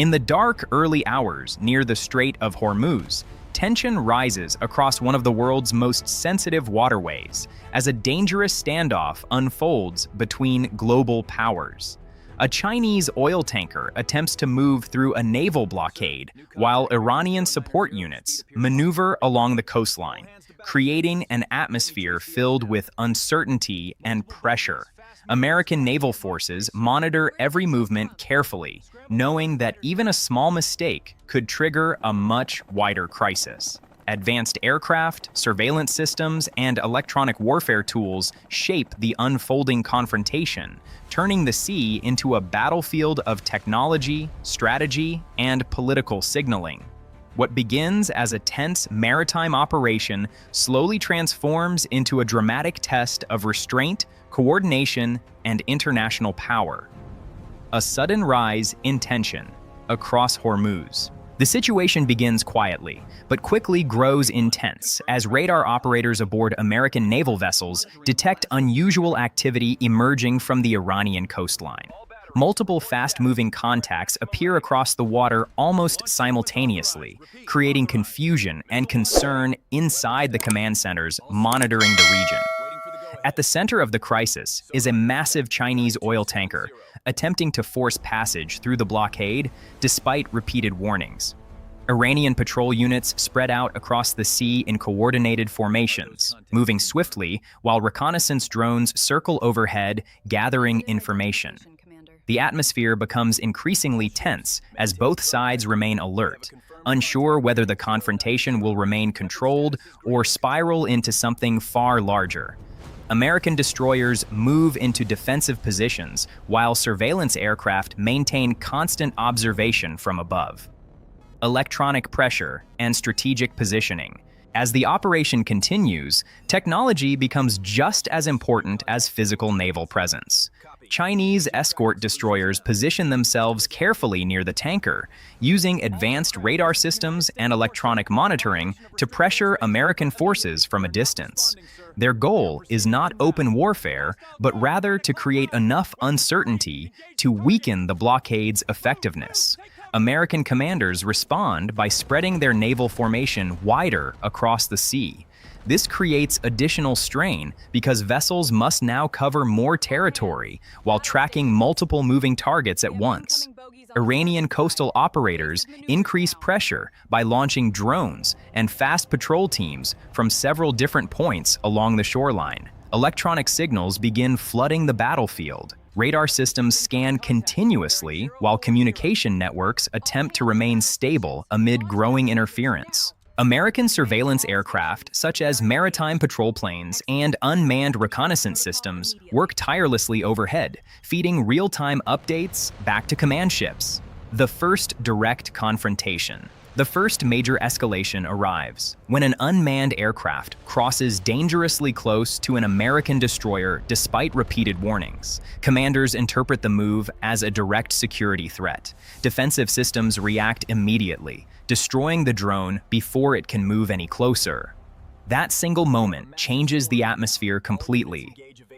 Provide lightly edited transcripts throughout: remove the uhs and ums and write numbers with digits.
In the dark, early hours near the Strait of Hormuz, tension rises across one of the world's most sensitive waterways as a dangerous standoff unfolds between global powers. A Chinese oil tanker attempts to move through a naval blockade while Iranian support units maneuver along the coastline, creating an atmosphere filled with uncertainty and pressure. American naval forces monitor every movement carefully, knowing that even a small mistake could trigger a much wider crisis. Advanced aircraft, surveillance systems, and electronic warfare tools shape the unfolding confrontation, turning the sea into a battlefield of technology, strategy, and political signaling. What begins as a tense maritime operation slowly transforms into a dramatic test of restraint, coordination, and international power. A sudden rise in tension across Hormuz. The situation begins quietly, but quickly grows intense as radar operators aboard American naval vessels detect unusual activity emerging from the Iranian coastline. Multiple fast-moving contacts appear across the water almost simultaneously, creating confusion and concern inside the command centers monitoring the region. At the center of the crisis is a massive Chinese oil tanker attempting to force passage through the blockade despite repeated warnings. Iranian patrol units spread out across the sea in coordinated formations, moving swiftly while reconnaissance drones circle overhead, gathering information. The atmosphere becomes increasingly tense as both sides remain alert, unsure whether the confrontation will remain controlled or spiral into something far larger. American destroyers move into defensive positions while surveillance aircraft maintain constant observation from above. Electronic pressure and strategic positioning. As the operation continues, technology becomes just as important as physical naval presence. Chinese escort destroyers position themselves carefully near the tanker, using advanced radar systems and electronic monitoring to pressure American forces from a distance. Their goal is not open warfare, but rather to create enough uncertainty to weaken the blockade's effectiveness. American commanders respond by spreading their naval formation wider across the sea. This creates additional strain because vessels must now cover more territory while tracking multiple moving targets at once. Iranian coastal operators increase pressure by launching drones and fast patrol teams from several different points along the shoreline. Electronic signals begin flooding the battlefield. Radar systems scan continuously while communication networks attempt to remain stable amid growing interference. American surveillance aircraft, such as maritime patrol planes and unmanned reconnaissance systems, work tirelessly overhead, feeding real-time updates back to command ships. The first direct confrontation. The first major escalation arrives when an unmanned aircraft crosses dangerously close to an American destroyer despite repeated warnings. Commanders interpret the move as a direct security threat. Defensive systems react immediately, destroying the drone before it can move any closer. That single moment changes the atmosphere completely.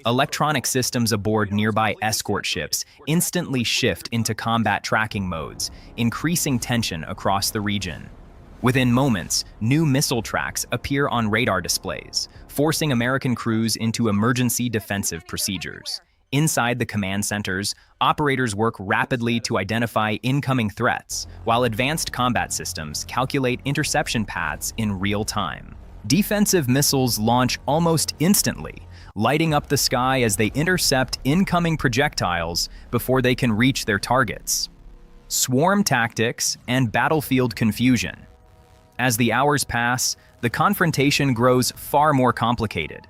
Electronic systems aboard nearby escort ships instantly shift into combat tracking modes, increasing tension across the region. Within moments, new missile tracks appear on radar displays, forcing American crews into emergency defensive procedures. Inside the command centers, operators work rapidly to identify incoming threats, while advanced combat systems calculate interception paths in real time. Defensive missiles launch almost instantly, lighting up the sky as they intercept incoming projectiles before they can reach their targets. Swarm tactics and battlefield confusion. As the hours pass, the confrontation grows far more complicated.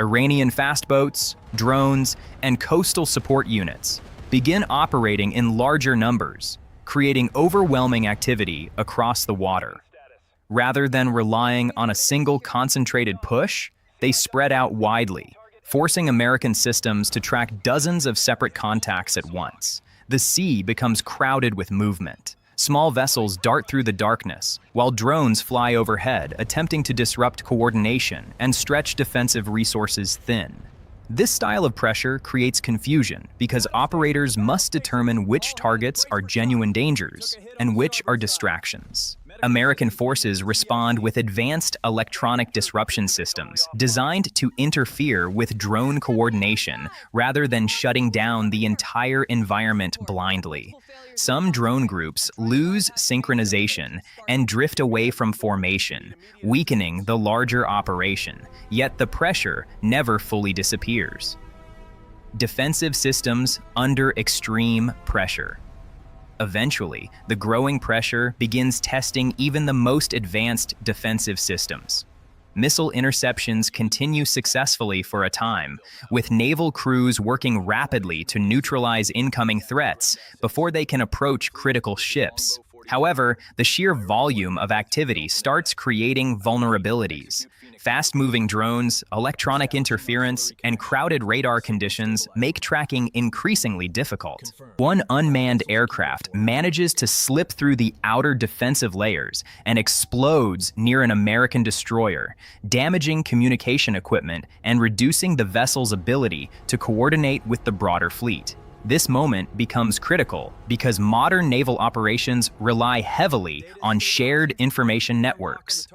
Iranian fast boats, drones, and coastal support units begin operating in larger numbers, creating overwhelming activity across the water. Rather than relying on a single concentrated push, they spread out widely, forcing American systems to track dozens of separate contacts at once. The sea becomes crowded with movement. Small vessels dart through the darkness, while drones fly overhead, attempting to disrupt coordination and stretch defensive resources thin. This style of pressure creates confusion because operators must determine which targets are genuine dangers and which are distractions. American forces respond with advanced electronic disruption systems designed to interfere with drone coordination rather than shutting down the entire environment blindly. Some drone groups lose synchronization and drift away from formation, weakening the larger operation, yet the pressure never fully disappears. Defensive systems under extreme pressure. Eventually, the growing pressure begins testing even the most advanced defensive systems. Missile interceptions continue successfully for a time, with naval crews working rapidly to neutralize incoming threats before they can approach critical ships. However, the sheer volume of activity starts creating vulnerabilities. Fast-moving drones, electronic interference, and crowded radar conditions make tracking increasingly difficult. One unmanned aircraft manages to slip through the outer defensive layers and explodes near an American destroyer, damaging communication equipment and reducing the vessel's ability to coordinate with the broader fleet. This moment becomes critical because modern naval operations rely heavily on shared information networks.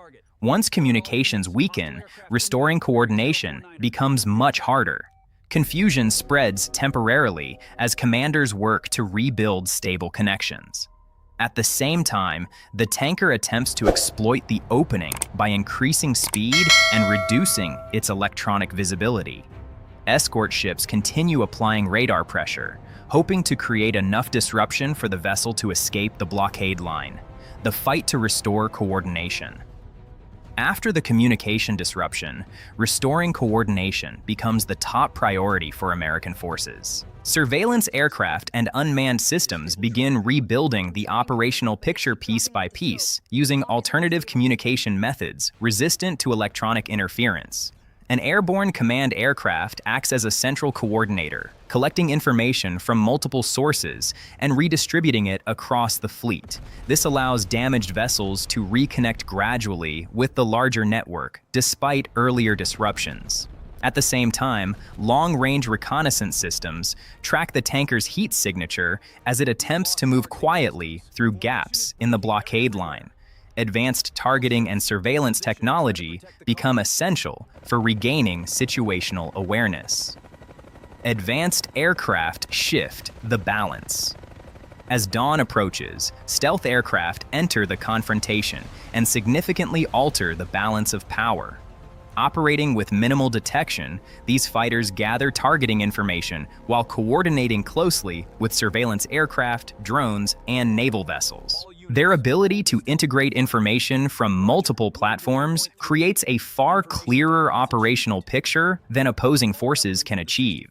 Once communications weaken, restoring coordination becomes much harder. Confusion spreads temporarily as commanders work to rebuild stable connections. At the same time, the tanker attempts to exploit the opening by increasing speed and reducing its electronic visibility. Escort ships continue applying radar pressure, hoping to create enough disruption for the vessel to escape the blockade line. The fight to restore coordination. After the communication disruption, restoring coordination becomes the top priority for American forces. Surveillance aircraft and unmanned systems begin rebuilding the operational picture piece by piece, using alternative communication methods resistant to electronic interference. An airborne command aircraft acts as a central coordinator, collecting information from multiple sources and redistributing it across the fleet. This allows damaged vessels to reconnect gradually with the larger network, despite earlier disruptions. At the same time, long-range reconnaissance systems track the tanker's heat signature as it attempts to move quietly through gaps in the blockade line. Advanced targeting and surveillance technology become essential for regaining situational awareness. Advanced aircraft shift the balance. As dawn approaches, stealth aircraft enter the confrontation and significantly alter the balance of power. Operating with minimal detection, these fighters gather targeting information while coordinating closely with surveillance aircraft, drones, and naval vessels. Their ability to integrate information from multiple platforms creates a far clearer operational picture than opposing forces can achieve.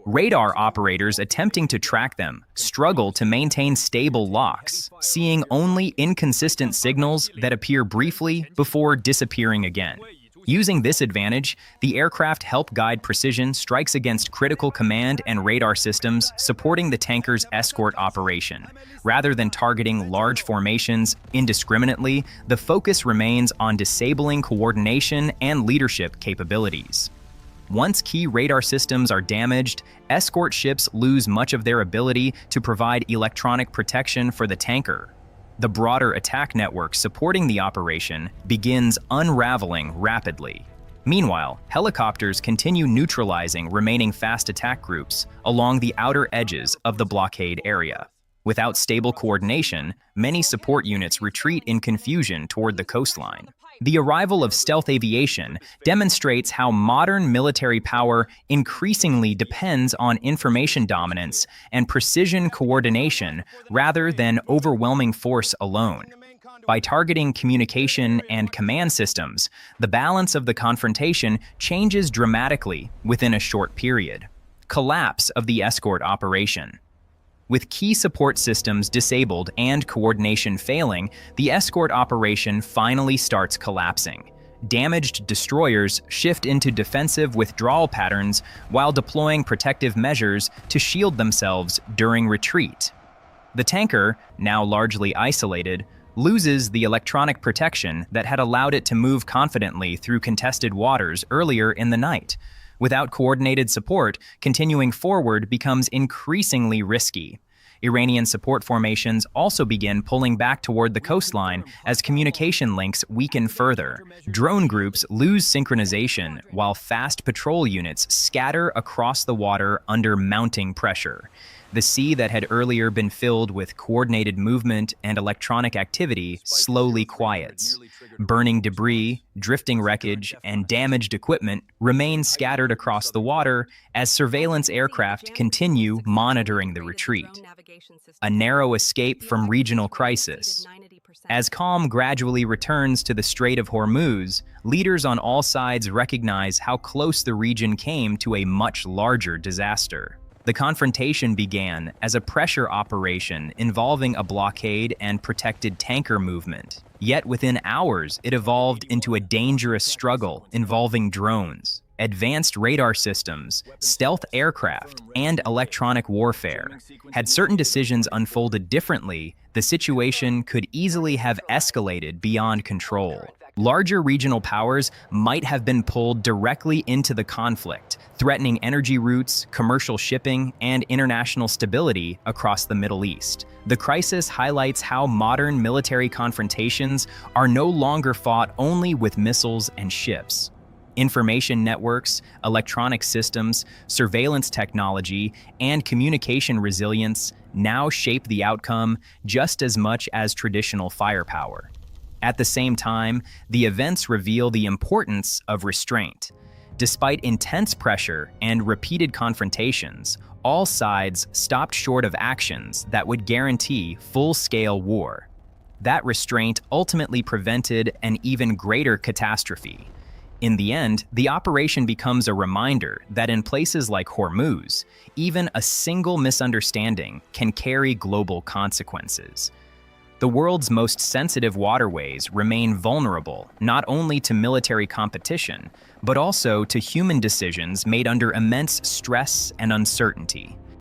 Radar operators attempting to track them struggle to maintain stable locks, seeing only inconsistent signals that appear briefly before disappearing again. Using this advantage, the aircraft help guide precision strikes against critical command and radar systems supporting the tanker's escort operation. Rather than targeting large formations indiscriminately, the focus remains on disabling coordination and leadership capabilities. Once key radar systems are damaged, escort ships lose much of their ability to provide electronic protection for the tanker. The broader attack network supporting the operation begins unraveling rapidly. Meanwhile, helicopters continue neutralizing remaining fast attack groups along the outer edges of the blockade area. Without stable coordination, many support units retreat in confusion toward the coastline. The arrival of stealth aviation demonstrates how modern military power increasingly depends on information dominance and precision coordination rather than overwhelming force alone. By targeting communication and command systems, the balance of the confrontation changes dramatically within a short period. Collapse of the escort operation. With key support systems disabled and coordination failing, the escort operation finally starts collapsing. Damaged destroyers shift into defensive withdrawal patterns while deploying protective measures to shield themselves during retreat. The tanker, now largely isolated, loses the electronic protection that had allowed it to move confidently through contested waters earlier in the night. Without coordinated support, continuing forward becomes increasingly risky. Iranian support formations also begin pulling back toward the coastline as communication links weaken further. Drone groups lose synchronization, while fast patrol units scatter across the water under mounting pressure. The sea that had earlier been filled with coordinated movement and electronic activity slowly quiets. Burning debris, drifting wreckage, and damaged equipment remain scattered across the water as surveillance aircraft continue monitoring the retreat. A narrow escape from regional crisis. As calm gradually returns to the Strait of Hormuz, leaders on all sides recognize how close the region came to a much larger disaster. The confrontation began as a pressure operation involving a blockade and protected tanker movement. Yet within hours, it evolved into a dangerous struggle involving drones, advanced radar systems, stealth aircraft, and electronic warfare. Had certain decisions unfolded differently, the situation could easily have escalated beyond control. Larger regional powers might have been pulled directly into the conflict, threatening energy routes, commercial shipping, and international stability across the Middle East. The crisis highlights how modern military confrontations are no longer fought only with missiles and ships. Information networks, electronic systems, surveillance technology, and communication resilience now shape the outcome just as much as traditional firepower. At the same time, the events reveal the importance of restraint. Despite intense pressure and repeated confrontations, all sides stopped short of actions that would guarantee full-scale war. That restraint ultimately prevented an even greater catastrophe. In the end, the operation becomes a reminder that in places like Hormuz, even a single misunderstanding can carry global consequences. The world's most sensitive waterways remain vulnerable not only to military competition, but also to human decisions made under immense stress and uncertainty.